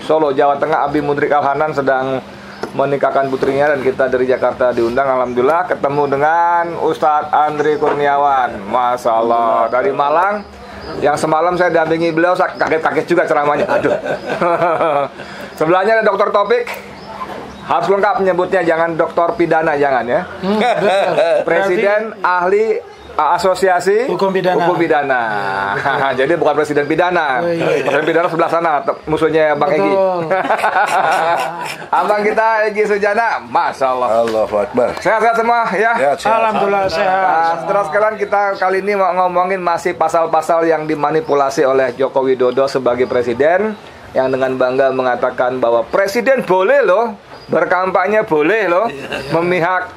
Solo, Jawa Tengah, Abi Mudrik Al-Hanan sedang menikahkan putrinya dan kita dari Jakarta diundang. Alhamdulillah ketemu dengan Ustadz Andri Kurniawan. Masya Allah, dari Malang. Yang semalam saya dampingi beliau, saya kaget-kaget juga ceramahnya. Aduh. Sebelahnya ada Dr. Taufik. Harus lengkap menyebutnya, jangan doktor pidana, jangan ya. Presiden ahli asosiasi hukum pidana. Jadi bukan presiden pidana. Presiden pidana sebelah sana, musuhnya Bang Egy. Abang kita Egy Sujana, Masya Allah. Allahu Akbar. Sehat-sehat semua ya. Alhamdulillah sehat. Setelah sekalian kita kali ini mau ngomongin masih pasal-pasal yang dimanipulasi oleh Joko Widodo sebagai presiden, yang dengan bangga mengatakan bahwa presiden boleh loh berkampanye, boleh loh memihak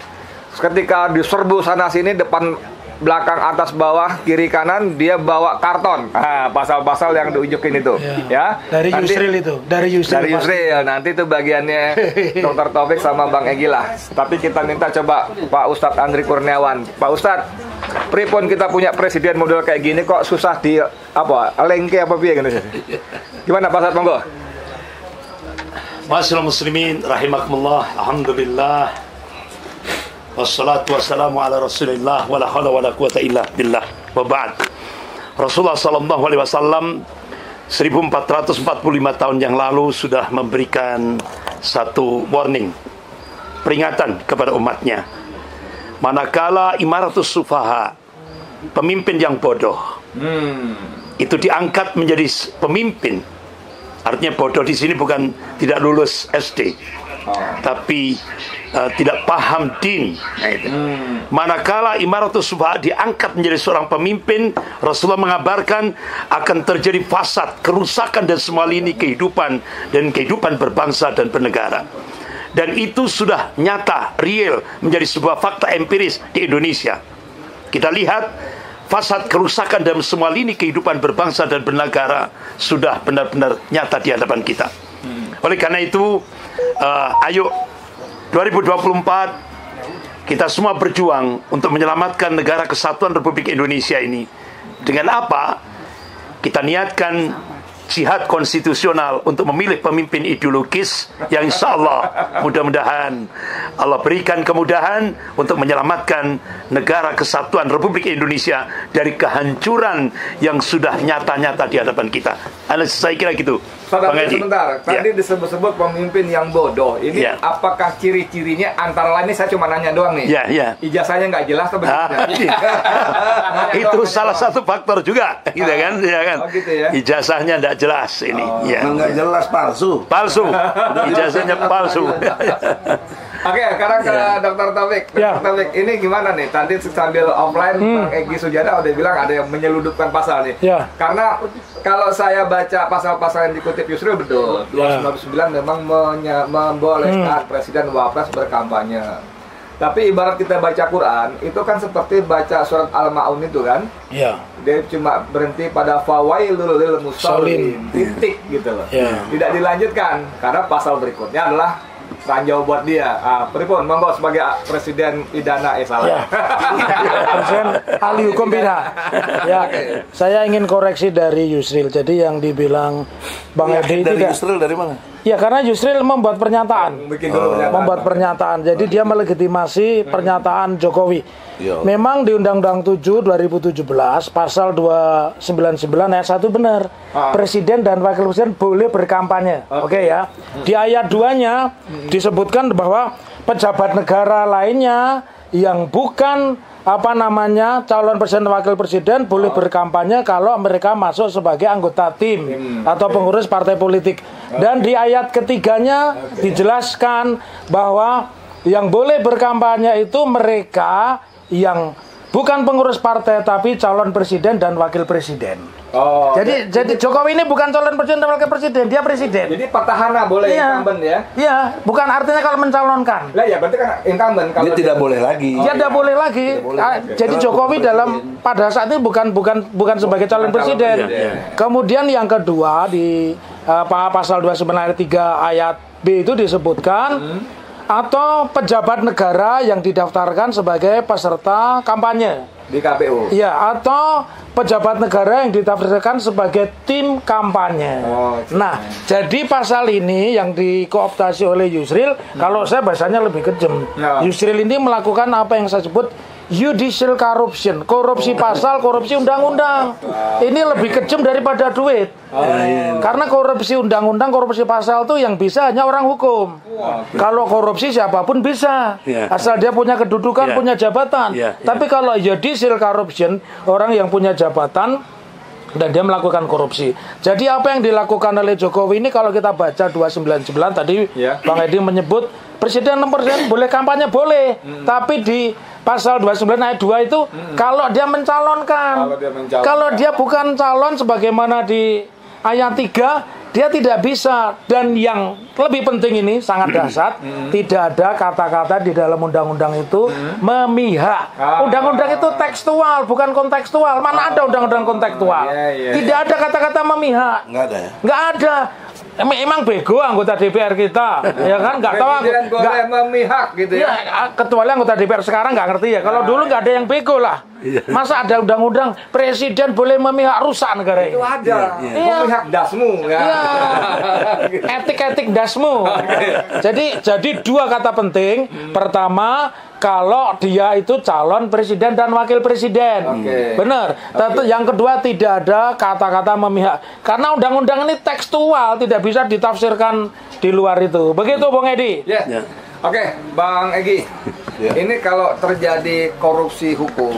ketika diserbu sana sini, depan belakang atas bawah kiri kanan dia bawa karton. Pasal-pasal yang diunjukin itu ya. Dari Yusril itu, dari Yusril. Nanti itu bagiannya Dr. Taufik sama Bang Egy lah. Tapi kita minta coba Pak Ustadz Andri Kurniawan. Pak Ustadz, pripun kita punya presiden model kayak gini kok susah di lengke apa piye gitu. Gimana Pak Ustadz, monggo? Masyaallah muslimin rahimakumullah, alhamdulillah, wassalatu wassalamu ala rasulillah, wala hawla wala quwata illa billah, wa ba'd. Rasulullah sallallahu alaihi wasallam 1445 tahun yang lalu sudah memberikan satu warning, peringatan kepada umatnya. Manakala imaratus sufaha, pemimpin yang bodoh, itu diangkat menjadi pemimpin. Artinya bodoh di sini bukan tidak lulus SD, tapi tidak paham din. Manakala imaratus subha diangkat menjadi seorang pemimpin, Rasulullah mengabarkan akan terjadi fasad, kerusakan dan semua lini kehidupan dan kehidupan berbangsa dan bernegara. Dan itu sudah nyata, real, menjadi sebuah fakta empiris di Indonesia. Kita lihat fasad, kerusakan dalam semua lini kehidupan berbangsa dan bernegara sudah benar-benar nyata di hadapan kita. Oleh karena itu, ayo 2024 kita semua berjuang untuk menyelamatkan negara kesatuan Republik Indonesia ini. Dengan apa? Kita niatkan jihad konstitusional untuk memilih pemimpin ideologis yang insya Allah mudah-mudahan Allah berikan kemudahan untuk menyelamatkan negara kesatuan Republik Indonesia dari kehancuran yang sudah nyata-nyata di hadapan kita. Saya kira gitu. Sebentar, tadi disebut-sebut pemimpin yang bodoh. Ini apakah ciri-cirinya? Antara lain, ini saya cuma nanya doang nih. Ijazahnya nggak jelas atau bagaimana? Itu salah satu faktor juga, gitu kan? Oh, gitu ya? Ijazahnya nggak jelas ini. Nggak jelas, palsu. Ijazahnya palsu. Oke, sekarang ke Dr. Taufik. Dr. Taufik, ini gimana nih? Tadi sambil offline, Bang Egy Sujana udah bilang ada yang menyeludupkan pasal nih. Karena kalau saya baca pasal-pasal yang dikutip Yusril, betul 299 memang membolehkan Presiden Wapres berkampanye. Tapi ibarat kita baca Quran, itu kan seperti baca surat Al-Ma'un itu kan. Dia cuma berhenti pada fawailul lil musallin, titik gitu loh. Tidak dilanjutkan karena pasal berikutnya adalah ranjau buat dia. Pripun, monggo sebagai presiden pidana salah. Presiden ahli hukum pidana. Saya ingin koreksi dari Yusril. Jadi yang dibilang Bang Edi dari Yusril dari mana? Karena Yusril membuat pernyataan. Membuat pernyataan. Jadi dia melegitimasi pernyataan Jokowi. Memang di Undang-Undang 7 2017 pasal 299 ayat 1 benar. Presiden dan wakil presiden boleh berkampanye. Oke ya. Di ayat 2-nya disebutkan bahwa pejabat negara lainnya yang bukan calon presiden dan wakil presiden boleh berkampanye kalau mereka masuk sebagai anggota tim atau pengurus partai politik. Dan di ayat ketiganya dijelaskan bahwa yang boleh berkampanye itu mereka yang bukan pengurus partai tapi calon presiden dan wakil presiden. Jadi Jokowi ini bukan calon presiden dan wakil presiden, dia presiden. Jadi petahana boleh incumbent ya? Iya, bukan artinya kalau mencalonkan. Lah ya, berarti kan incumbent kalau dia tidak boleh lagi. Dia tidak boleh lagi. Jadi Jokowi pada saat ini bukan sebagai calon presiden. Kemudian yang kedua di pasal 29 ayat 3 ayat B itu disebutkan atau pejabat negara yang didaftarkan sebagai peserta kampanye di KPU. Iya, atau pejabat negara yang didaftarkan sebagai tim kampanye. Nah, jadi pasal ini yang dikooptasi oleh Yusril, kalau saya bahasanya lebih kejam. Yusril ini melakukan apa yang saya sebut judicial corruption, korupsi pasal, korupsi undang-undang. Ini lebih kejam daripada duit. Karena korupsi undang-undang, korupsi pasal itu yang bisa hanya orang hukum. Kalau korupsi siapapun bisa, asal dia punya kedudukan, punya jabatan. Tapi kalau judicial corruption, orang yang punya jabatan dan dia melakukan korupsi. Jadi apa yang dilakukan oleh Jokowi ini, kalau kita baca 299 tadi Bang Edi menyebut presiden boleh kampanye boleh, tapi di pasal 29 ayat 2 itu kalau dia mencalonkan. Kalau dia bukan calon sebagaimana di ayat 3, dia tidak bisa. Dan yang lebih penting ini sangat dasar, tidak ada kata-kata di dalam undang-undang itu memihak. Undang-undang itu tekstual, bukan kontekstual. Mana ada undang-undang kontekstual? Tidak ada kata-kata memihak. Nggak ada ya? Nggak ada. Emang bego anggota DPR kita, ya kan? Nggak tahu aku. Nggak memihak gitu ya. Kecuali anggota DPR sekarang nggak ngerti ya. Kalau dulu nggak ada yang bego lah. Masa ada undang-undang presiden boleh memihak, rusak negara ini? Itu ada. Memihak dasmu ya. Etik-etik dasmu. Jadi dua kata penting. Pertama, kalau dia itu calon presiden dan wakil presiden. Benar. Yang kedua, tidak ada kata-kata memihak. Karena undang-undang ini tekstual, tidak bisa ditafsirkan di luar itu. Begitu Bang Edi? Oke, Bang Egy. Ini kalau terjadi korupsi hukum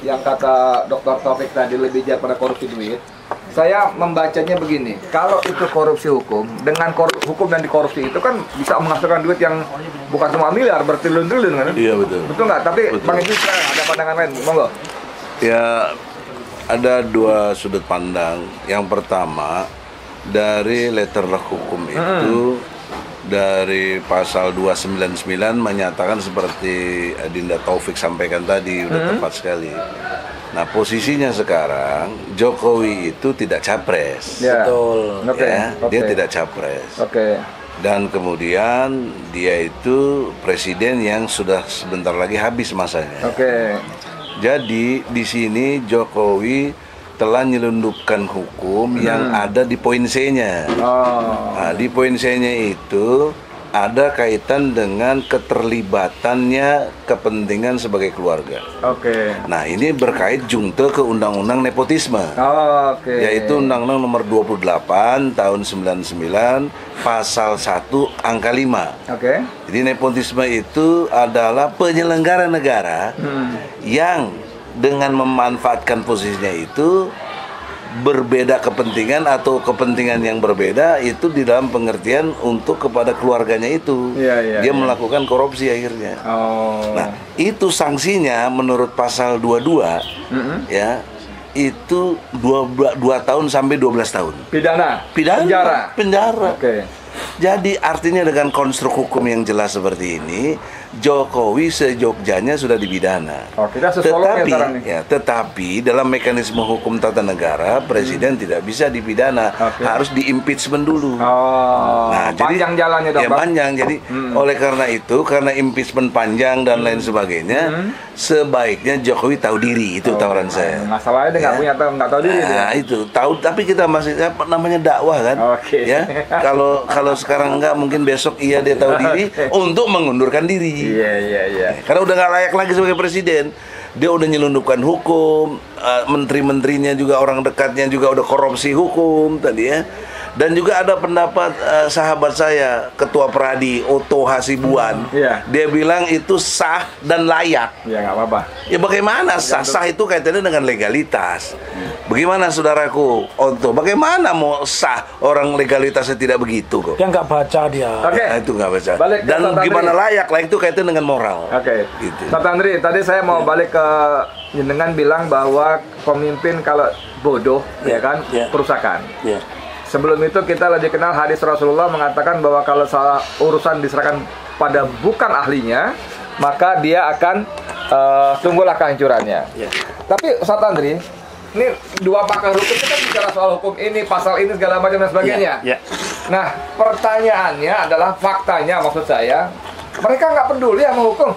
yang kata Dr. Taufik tadi lebih daripada korupsi duit, saya membacanya begini. Kalau itu korupsi hukum, dengan hukum dan dikorupsi itu kan bisa menghasilkan duit yang bukan cuma miliar, bertriliun-triliun kan? Iya betul. Betul nggak? Tapi betul. Bang Egy ada pandangan lain, monggo. Ya, ada dua sudut pandang. Yang pertama, dari letterlah hukum itu dari pasal 299 menyatakan seperti Dinda Taufik sampaikan tadi, udah tepat sekali. Nah, posisinya sekarang Jokowi itu tidak capres. Betul. Dia tidak capres. Dan kemudian dia itu presiden yang sudah sebentar lagi habis masanya. Jadi di sini Jokowi telah nyelundupkan hukum yang ada di poin C-nya. Nah, di poin C-nya itu ada kaitan dengan keterlibatannya kepentingan sebagai keluarga. Nah, ini berkait junto ke undang-undang nepotisme. Yaitu undang-undang nomor 28 tahun 99 pasal 1 angka 5. Jadi nepotisme itu adalah penyelenggara negara yang dengan memanfaatkan posisinya itu berbeda kepentingan atau kepentingan yang berbeda itu di dalam pengertian untuk kepada keluarganya itu. Dia melakukan korupsi akhirnya. Nah, itu sanksinya menurut pasal 22 ya itu 2 tahun sampai 12 tahun. Pidana. Penjara. Jadi artinya dengan konstruk hukum yang jelas seperti ini, Jokowi sejogjanya sudah dipidana. Tetapi dalam mekanisme hukum tata negara, presiden tidak bisa dipidana, harus di-impeachment dulu. Nah, panjang jadi jalannya dong. Panjang. Jadi oleh karena itu, karena impeachment panjang dan lain sebagainya, sebaiknya Jokowi tahu diri, itu tawaran saya. Masalahnya dia nggak tahu diri. Nah, itu tahu, tapi kita masih namanya dakwah kan. Ya, kalau sekarang enggak, mungkin besok iya dia tahu diri untuk mengundurkan diri. Karena udah nggak layak lagi sebagai presiden. Dia udah nyelundupkan hukum, menteri-menterinya juga, orang dekatnya juga udah korupsi hukum tadi ya. Dan juga ada pendapat sahabat saya, Ketua Peradi Oto Hasibuan. Dia bilang itu sah dan layak. Ya nggak apa-apa. Ya bagaimana sah itu kaitannya dengan legalitas. Bagaimana saudaraku Oto? Bagaimana mau sah orang legalitasnya tidak begitu kok? Yang nggak baca dia. Nah, itu nggak baca. Dan gimana layak itu kaitannya dengan moral. Gitu. Pak Andri, tadi saya mau balik ke jenengan bilang bahwa pemimpin kalau bodoh ya kan perusakan. Sebelum itu kita lebih kenal hadis Rasulullah mengatakan bahwa kalau salah urusan diserahkan pada bukan ahlinya, maka dia akan tunggulah kehancurannya. Tapi Ustaz Andri, ini dua pakar hukum kita bicara soal hukum ini, pasal ini segala macam dan sebagainya. Nah, pertanyaannya adalah faktanya, maksud saya mereka nggak peduli sama hukum.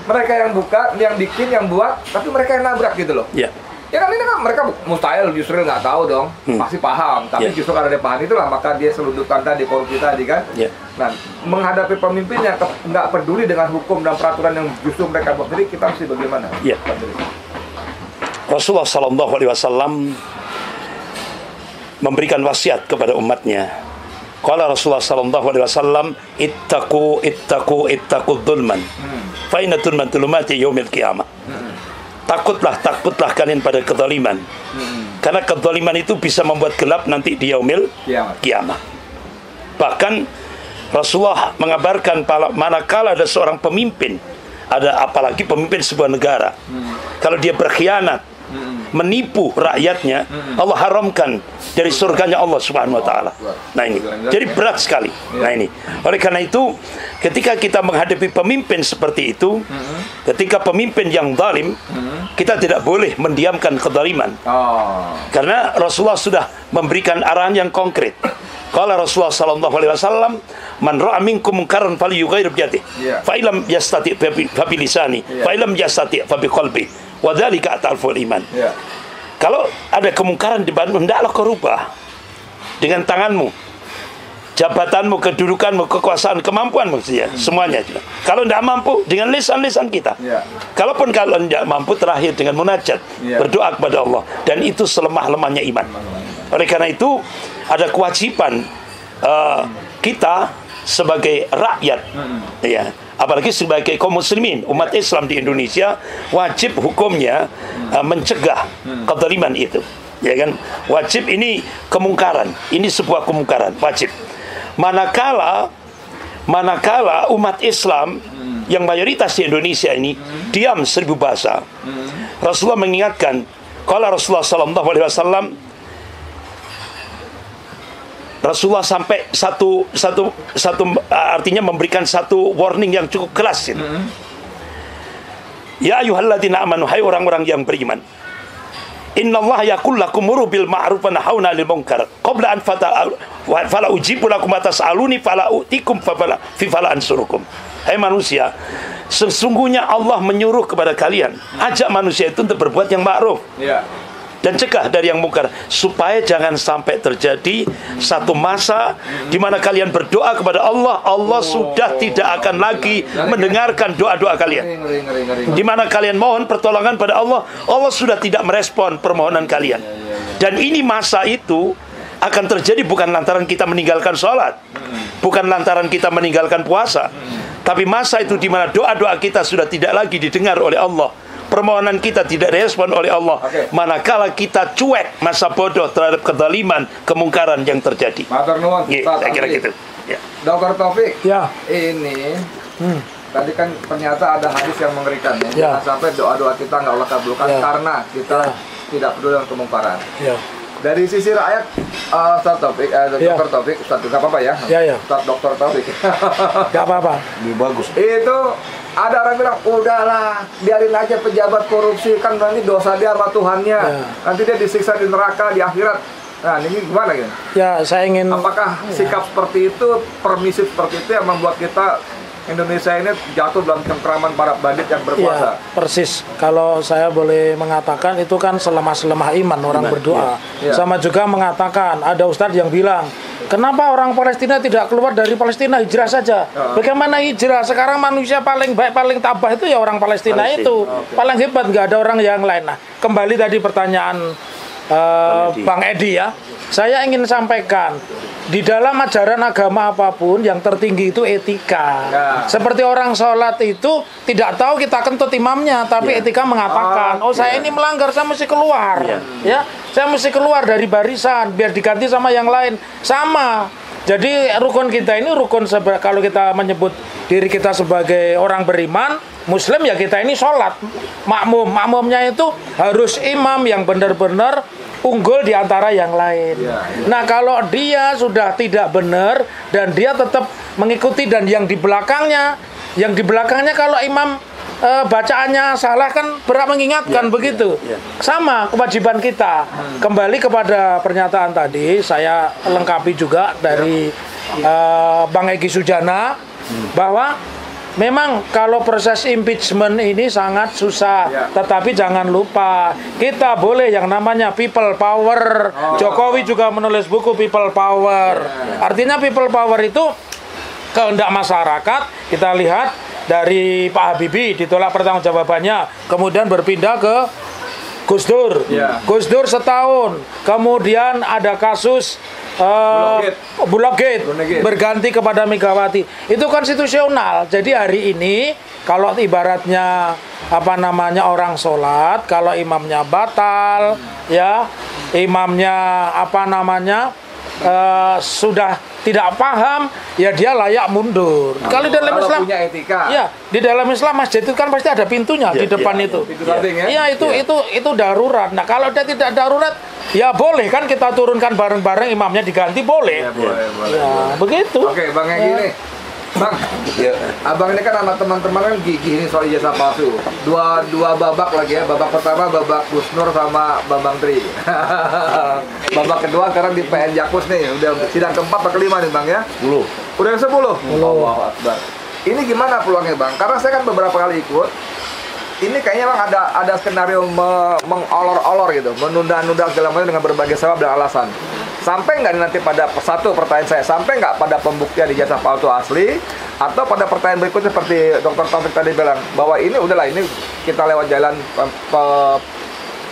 Mereka yang buka, yang bikin, yang buat, tapi mereka yang nabrak gitu loh. Ya. Ya kan ini kan mereka mustahil justru nggak tahu dong, pasti paham. Tapi justru karena dia paham itulah maka dia seludupkan tadi korupsi tadi kan. Nah, menghadapi pemimpin yang nggak peduli dengan hukum dan peraturan yang justru mereka buat sendiri, kita mesti bagaimana? Rasulullah Sallallahu Alaihi Wasallam memberikan wasiat kepada umatnya. Qala Rasulullah Sallallahu Alaihi Wasallam, ittaqu dzulman. Fa inna dzulman zulumati yaumil qiyamah. Takutlah kalian pada kezaliman. Karena kezaliman itu bisa membuat gelap nanti di yaumil kiamah. Bahkan Rasulullah mengabarkan manakala ada seorang pemimpin, apalagi pemimpin sebuah negara, kalau dia berkhianat, menipu rakyatnya, Allah haramkan dari surganya Allah Subhanahu wa taala. Nah ini, jadi berat sekali. Nah ini, oleh karena itu ketika kita menghadapi pemimpin seperti itu, ketika pemimpin yang zalim, kita tidak boleh mendiamkan kezaliman. Karena Rasulullah sudah memberikan arahan yang konkret. Qala Rasulullah sallallahu alaihi wasallam, man ra'a minkum munkaran falyughayyir bi yadihi, fa illam yastati' fa bi lisani, fa illam yastati' fa bi qalbi. Wadzalika atalful iman. Kalau ada kemungkaran di badanmu, hendaklah kau rubah dengan tanganmu, jabatanmu, kedudukanmu, kekuasaan, kemampuanmu, semuanya. Kalau tidak mampu, dengan lisan-lisan kita. Kalaupun kalau tidak mampu, terakhir dengan munajat, berdoa kepada Allah. Dan itu selemah-lemahnya iman. Oleh karena itu, ada kewajiban kita sebagai rakyat, ya, apalagi sebagai kaum muslimin, umat Islam di Indonesia, wajib hukumnya mencegah kezaliman itu, ya kan? Wajib ini kemungkaran, ini sebuah kemungkaran, wajib. Manakala umat Islam yang mayoritas di Indonesia ini diam seribu bahasa, Rasulullah mengingatkan, kalau Rasulullah Sallallahu Alaihi Wasallam, Rasulullah sampai satu artinya memberikan satu warning yang cukup keras. Ya ayyuhalladzina amanu, hai orang-orang yang beriman. Innallaha yaqul lakum muru bil ma'ruf wa nahawna 'anil munkar. Qabla an fala ujibu lakum tas'aluni fala utikum fala ansurukum. Hai manusia, sesungguhnya Allah menyuruh kepada kalian, ajak manusia itu untuk berbuat yang ma'ruf. Dan cegah dari yang mungkar, supaya jangan sampai terjadi satu masa di mana kalian berdoa kepada Allah, Allah sudah tidak akan lagi mendengarkan doa-doa kalian. Di mana kalian mohon pertolongan pada Allah, Allah sudah tidak merespon permohonan kalian. Dan ini masa itu akan terjadi bukan lantaran kita meninggalkan sholat, bukan lantaran kita meninggalkan puasa, tapi masa itu di mana doa-doa kita sudah tidak lagi didengar oleh Allah, permohonan kita tidak direspon oleh Allah. Manakala kita cuek, masa bodoh terhadap kezaliman, kemungkaran yang terjadi. Matur nuwun, saya kira gitu. Dr. Taufik, ini tadi kan ternyata ada hadis yang mengerikan ya. Jangan sampai doa-doa kita nggak Allah kabulkan karena kita tidak peduli dengan kemungkaran. Dari sisi rakyat, Ustaz Taufik, Dr. Taufik, Ustaz juga apa-apa ya? Ustaz Dr. Taufik. Gak apa-apa. Lebih bagus. Itu ada orang bilang, udahlah, biarin aja pejabat korupsi, kan nanti dosa dia sama Tuhannya. Nanti dia disiksa di neraka, di akhirat. Nah, ini gimana gitu? Ya, saya ingin... Apakah sikap seperti itu, permisif seperti itu yang membuat kita Indonesia ini jatuh dalam cengkraman para bandit yang berkuasa? Persis. Kalau saya boleh mengatakan, itu kan selemah-selemah iman orang berdoa. Sama juga mengatakan, ada ustadz yang bilang, kenapa orang Palestina tidak keluar dari Palestina, hijrah saja? Bagaimana hijrah? Sekarang manusia paling baik, paling tabah itu ya orang Palestina itu. Paling hebat, nggak ada orang yang lain. Nah, kembali tadi pertanyaan Bang Edi ya. Saya ingin sampaikan, di dalam ajaran agama apapun yang tertinggi itu etika. Seperti orang sholat itu tidak tahu kita kentut imamnya, tapi etika mengatakan, saya ini melanggar, saya mesti keluar. Ya, saya mesti keluar dari barisan biar diganti sama yang lain. Sama. Jadi rukun kita ini rukun, kalau kita menyebut diri kita sebagai orang beriman, Muslim, ya kita ini sholat. Makmumnya itu harus imam yang benar-benar unggul di antara yang lain. Nah, kalau dia sudah tidak benar dan dia tetap mengikuti, dan yang di belakangnya kalau imam bacaannya salah kan berat mengingatkan begitu. Sama kewajiban kita. Kembali kepada pernyataan tadi, saya lengkapi juga dari Bang Egy Sujana bahwa memang kalau proses impeachment ini sangat susah, tetapi jangan lupa kita boleh yang namanya people power. Jokowi juga menulis buku people power. Artinya people power itu kehendak masyarakat. Kita lihat dari Pak Habibie ditolak pertanggungjawabannya, kemudian berpindah ke Gus Dur. Gus Dur setahun, kemudian ada kasus Bulog Gate berganti kepada Megawati. Itu konstitusional. Jadi hari ini kalau ibaratnya orang sholat, kalau imamnya batal, ya imamnya sudah tidak paham, ya dia layak mundur. Kalau di dalam Islam punya etika. Ya, di dalam Islam masjid itu kan pasti ada pintunya di depan itu. Itu darurat. Nah, kalau dia tidak darurat, ya boleh kan kita turunkan bareng-bareng, imamnya diganti, boleh. Boleh. Ya, begitu. Oke, Bang Egy nih. Bang, abang ini kan sama teman-teman kan gigih nih soal ijazah palsu. Dua babak lagi ya. Babak pertama babak Gus Nur sama Bambang Tri. Babak kedua sekarang di PN Jakpus nih. Udah sidang keempat atau kelima nih Bang ya? 10. Udah 10. Allahu Akbar. Ini gimana peluangnya Bang? Karena saya kan beberapa kali ikut. Ini kayaknya Bang ada skenario mengolor-olor gitu, menunda-nunda segala macam dengan berbagai sebab dan alasan. Sampai nggak nanti pada satu pertanyaan saya, sampai nggak pada pembuktian ijazah palsu asli, atau pada pertanyaan berikutnya seperti Dr. Taufik tadi bilang bahwa ini udahlah, ini kita lewat jalan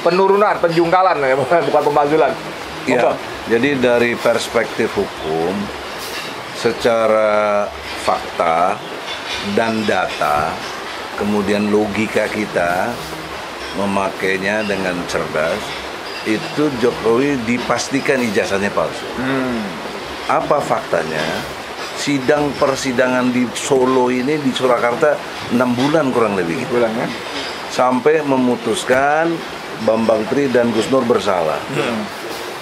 penurunan, penjungkalan ya, bukan pemazulan. Ya, jadi dari perspektif hukum, secara fakta dan data, kemudian logika kita memakainya dengan cerdas, itu Jokowi dipastikan ijazahnya palsu. Apa faktanya? Sidang persidangan di Solo ini, di Surakarta 6 bulan kurang lebih gitu. Sampai memutuskan Bambang Tri dan Gus Nur bersalah.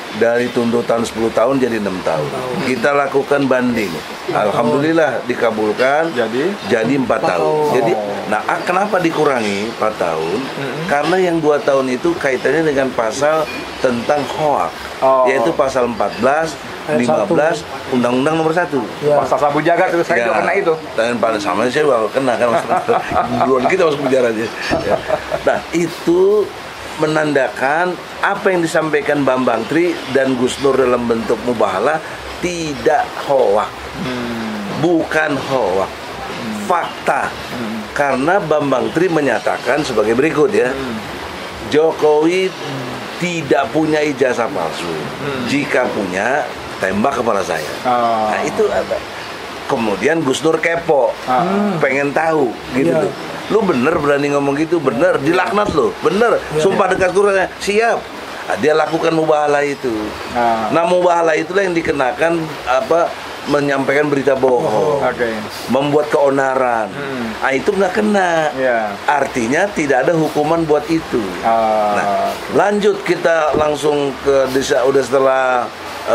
Dari tuntutan 10 tahun jadi 6 tahun. Kita lakukan banding. Alhamdulillah dikabulkan jadi 4 tahun. Jadi, nah kenapa dikurangi 4 tahun? Karena yang 2 tahun itu kaitannya dengan pasal tentang hoak, yaitu pasal 14, 15, Undang-Undang nomor 1. Pasal sabu jagat itu saya juga kena itu. Dan pada sama saya juga kena kan, duluan kita masuk penjara aja. Nah itu menandakan apa yang disampaikan Bambang Tri dan Gus Nur dalam bentuk mubahalah tidak hoak, bukan hoak, fakta. Karena Bambang Tri menyatakan sebagai berikut ya, Jokowi tidak punya ijazah palsu, jika punya tembak kepala saya. Nah itu ada. Kemudian Gus Nur kepo, pengen tahu gitu tuh. Lu bener berani ngomong gitu, bener, dilaknat lo, bener, sumpah dekat Quran, siap. Nah, dia lakukan mubahalah itu. Nah mubahalah itulah yang dikenakan menyampaikan berita bohong, membuat keonaran. Nah itu nggak kena. Artinya tidak ada hukuman buat itu. Nah lanjut kita langsung ke udah setelah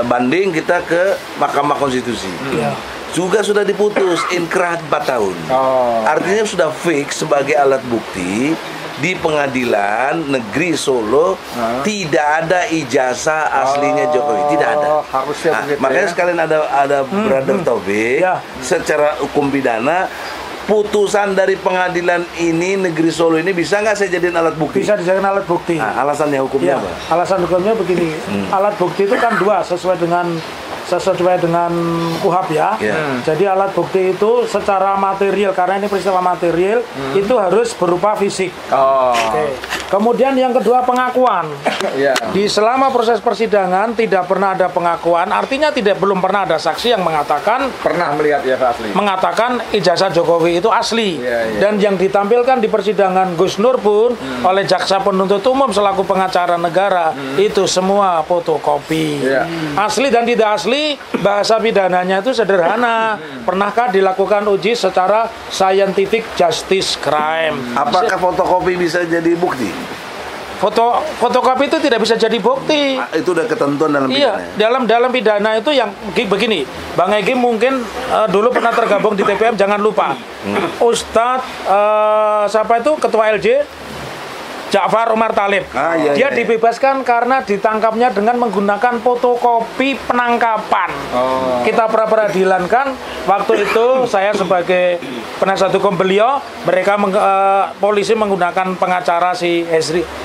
banding kita ke Mahkamah Konstitusi. Juga sudah diputus inkrah 4 tahun. Artinya sudah fix sebagai alat bukti di Pengadilan Negeri Solo tidak ada ijazah aslinya Jokowi, tidak ada. Harusnya makanya sekalian ada Brother Taufik, secara hukum pidana putusan dari pengadilan ini Negeri Solo ini bisa nggak saya jadiin alat bukti? Bisa dijadikan alat bukti. Nah, alasannya hukumnya apa? Alasan hukumnya begini, alat bukti itu kan 2 sesuai dengan KUHP ya. Jadi alat bukti itu secara material, karena ini peristiwa material, itu harus berupa fisik. Kemudian yang kedua pengakuan. Di selama proses persidangan tidak pernah ada pengakuan, artinya belum pernah ada saksi yang mengatakan pernah melihat ijazah asli. Mengatakan ijazah Jokowi itu asli. Dan yang ditampilkan di persidangan Gus Nur pun oleh jaksa penuntut umum selaku pengacara negara itu semua fotokopi. Asli dan tidak asli, bahasa pidananya itu sederhana. Pernahkah dilakukan uji secara scientific justice crime? Apakah fotokopi bisa jadi bukti? Fotokopi itu tidak bisa jadi bukti. Itu udah ketentuan dalam pidana. Dalam pidana itu yang begini, Bang Egy mungkin dulu pernah tergabung di TPM, jangan lupa. Ustadz siapa itu ketua LJ? Ja'far Umar Talib. Dia dibebaskan karena ditangkapnya dengan menggunakan fotokopi penangkapan. Kita pra-peradilankan. Waktu itu saya sebagai penasihat hukum beliau, mereka polisi menggunakan pengacara si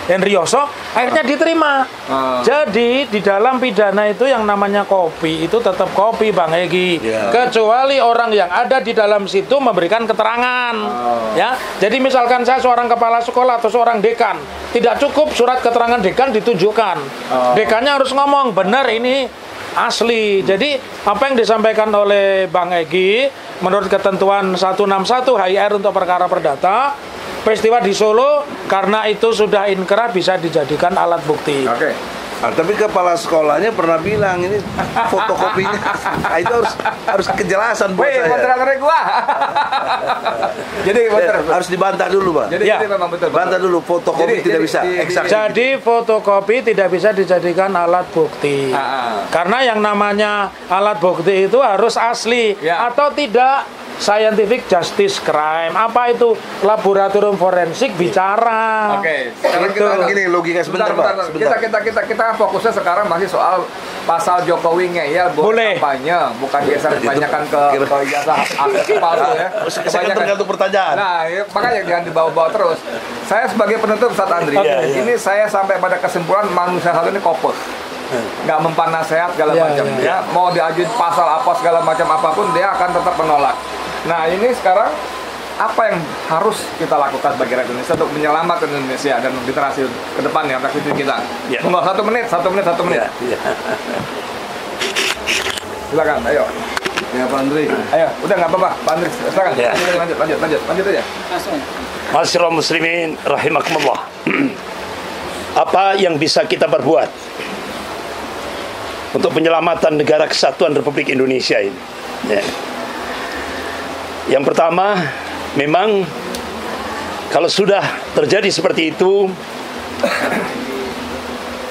Henry Yoso, akhirnya diterima. Jadi di dalam pidana itu yang namanya kopi itu tetap kopi, Bang Egy. Kecuali orang yang ada di dalam situ memberikan keterangan. Ya, jadi misalkan saya seorang kepala sekolah atau seorang dekan, tidak cukup surat keterangan dekan ditunjukkan. Dekannya harus ngomong benar ini asli. Jadi apa yang disampaikan oleh Bang Egy menurut ketentuan 161 HIR untuk perkara perdata, peristiwa di Solo karena itu sudah inkrah bisa dijadikan alat bukti. Tapi kepala sekolahnya pernah bilang ini fotokopinya. Itu harus kejelasan buat saya. Moderatornya gua. Jadi harus dibantah dulu, Pak. Jadi memang betul. Bantah dulu, fotokopi tidak bisa. Jadi fotokopi tidak bisa dijadikan alat bukti. Karena yang namanya alat bukti itu harus asli atau tidak scientific justice crime. Apa itu? Laboratorium forensik bicara. Sekarang kita gini logika sebentar, Pak. Kita fokusnya sekarang masih soal pasal Jokowi ngeyel buat kampanye, bukan geser kebanyakan ke jasa palsu ya. Kebanyakan tergantung pertanyaan. Nah, makanya jangan dibawa-bawa terus. Saya sebagai penutup Ustaz Andri, ini saya sampai pada kesimpulan manusia satu ini kopos. Nggak mempan nasihat segala macam ya. Mau diajuin pasal apa segala macam apapun dia akan tetap menolak. Nah, ini sekarang apa yang harus kita lakukan bagi rakyat Indonesia untuk menyelamatkan Indonesia dan literasi ke depannya, literasi kita? Tunggu 1 menit. Silakan, ayo. Ya, Pak Andri. Ayo, udah nggak apa-apa, Pak Andri. Silakan. Lanjut aja. Masyaallah muslimin rahimakumullah. Apa yang bisa kita perbuat untuk penyelamatan negara kesatuan Republik Indonesia ini? Yang pertama, memang kalau sudah terjadi seperti itu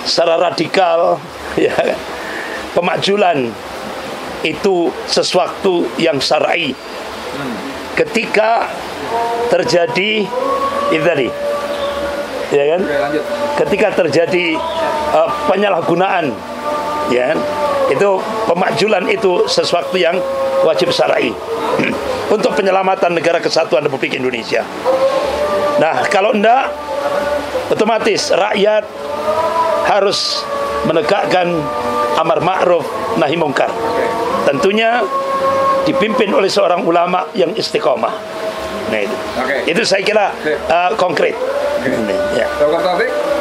secara radikal pemakjulan itu sesuatu yang syar'i. Ketika terjadi itu tadi kan? Ketika terjadi penyalahgunaan itu pemakjulan itu sesuatu yang wajib syar'i untuk penyelamatan negara kesatuan Republik Indonesia. Nah, kalau enggak, otomatis rakyat harus menegakkan amar ma'ruf nahi mungkar. Tentunya dipimpin oleh seorang ulama yang istiqomah. Nah, itu saya kira konkret.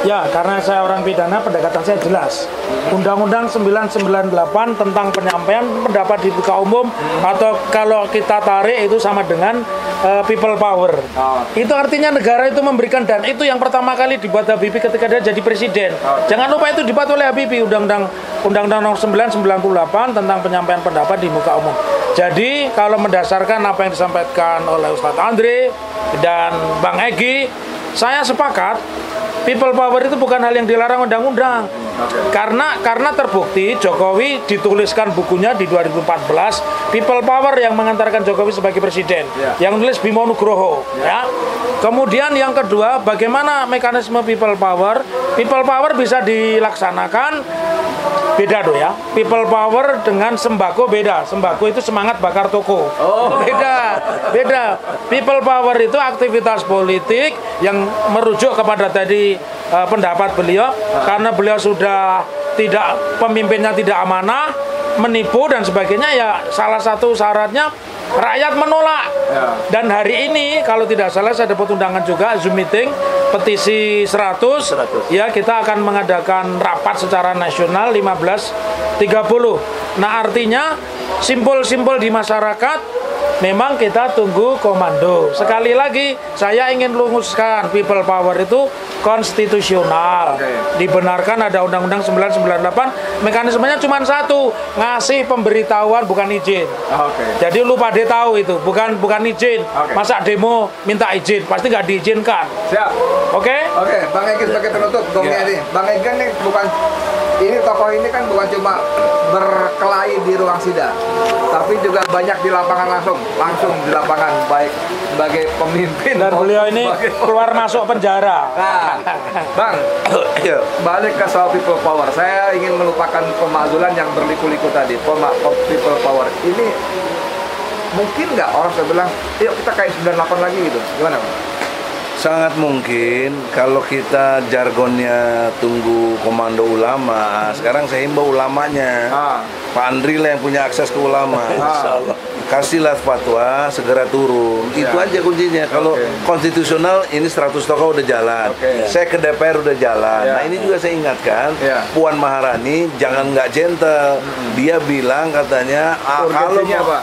Ya, karena saya orang pidana, pendekatan saya jelas. Undang-Undang 998 tentang penyampaian pendapat di muka umum, atau kalau kita tarik itu sama dengan people power. Itu artinya negara itu memberikan, dan itu yang pertama kali dibuat Habibie ketika dia jadi presiden. Jangan lupa itu dibuat oleh Habibie, Undang-Undang nomor 998 tentang penyampaian pendapat di muka umum. Jadi kalau mendasarkan apa yang disampaikan oleh Ustadz Andri dan Bang Egy, saya sepakat people power itu bukan hal yang dilarang undang-undang. Karena terbukti Jokowi dituliskan bukunya di 2014, people power yang mengantarkan Jokowi sebagai presiden. Yang nulis Bimo Nugroho. Kemudian yang kedua, bagaimana mekanisme people power? People power bisa dilaksanakan beda ya. People power dengan sembako beda. Sembako itu semangat bakar toko. Beda. People power itu aktivitas politik yang merujuk kepada tadi pendapat beliau, karena beliau sudah pemimpinnya tidak amanah, menipu dan sebagainya, ya salah satu syaratnya rakyat menolak. Dan hari ini kalau tidak salah saya dapat undangan juga Zoom meeting petisi 100. Ya, kita akan mengadakan rapat secara nasional 15.30. Nah, artinya simpul-simpul di masyarakat memang kita tunggu komando. Sekali lagi saya ingin luruskan, people power itu konstitusional. Dibenarkan, ada Undang-Undang 998, mekanismenya cuma satu, ngasih pemberitahuan bukan izin. Jadi lu pada tahu itu bukan izin. Masa demo minta izin, pasti nggak diizinkan. Siap. Oke, Bang Egy sebagai penutup, Bang Egy nih bukan ini tokoh ini kan bukan cuma berkelahi di ruang sidang, tapi juga banyak di lapangan langsung di lapangan, baik sebagai pemimpin. Dan beliau ini keluar masuk penjara. Nah, Bang, balik ke soal people power. Saya ingin melupakan pemakzulan yang berliku-liku tadi. People power ini mungkin nggak orang saya bilang, yuk kita kayak 98 lagi gitu. Gimana, Bang? Sangat mungkin kalau kita jargonnya tunggu komando ulama. Sekarang saya himbau ulamanya, Pak Andri lah yang punya akses ke ulama. Kasihlah fatwa, segera turun. Itu aja kuncinya. Kalau konstitusional ini 100 tokoh udah jalan. Saya ke DPR udah jalan. Nah ini juga saya ingatkan, Puan Maharani jangan nggak gentle. Dia bilang katanya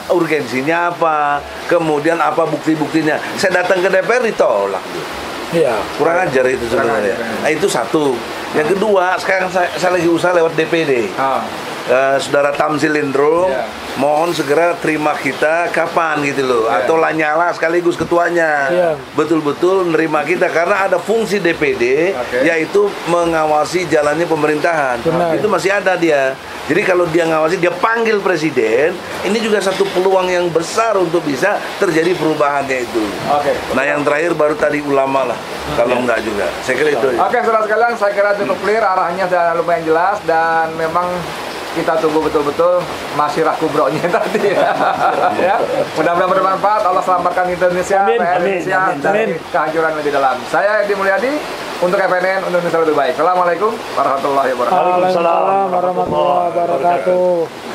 urgensinya apa, kemudian apa bukti-buktinya. Saya datang ke DPR ditolak. Kurang ajar itu sebenarnya. Nah itu satu. Yang kedua, sekarang saya lagi usaha lewat DPD. Saudara Tamzil Lindrung, mohon segera terima kita kapan gitu loh, atau Lanyala sekaligus ketuanya betul-betul menerima kita, karena ada fungsi DPD yaitu mengawasi jalannya pemerintahan. Itu masih ada dia. Jadi kalau dia ngawasi, dia panggil presiden, ini juga satu peluang yang besar untuk bisa terjadi perubahannya itu. Nah yang terakhir baru tadi ulama lah, kalau enggak juga. Saya kira itu. Saudara sekalian, saya kira cukup clear, arahnya sudah lumayan jelas, dan memang kita tunggu betul-betul masyarakat kubronya tadi ya. Mudah-mudahan bermanfaat. Allah selamatkan Indonesia, Indonesia dari kehancuran lebih dalam. Saya Edi Mulyadi untuk FNN, untuk Indonesia lebih baik. Assalamualaikum warahmatullahi wabarakatuh. Waalaikumsalam warahmatullahi wabarakatuh.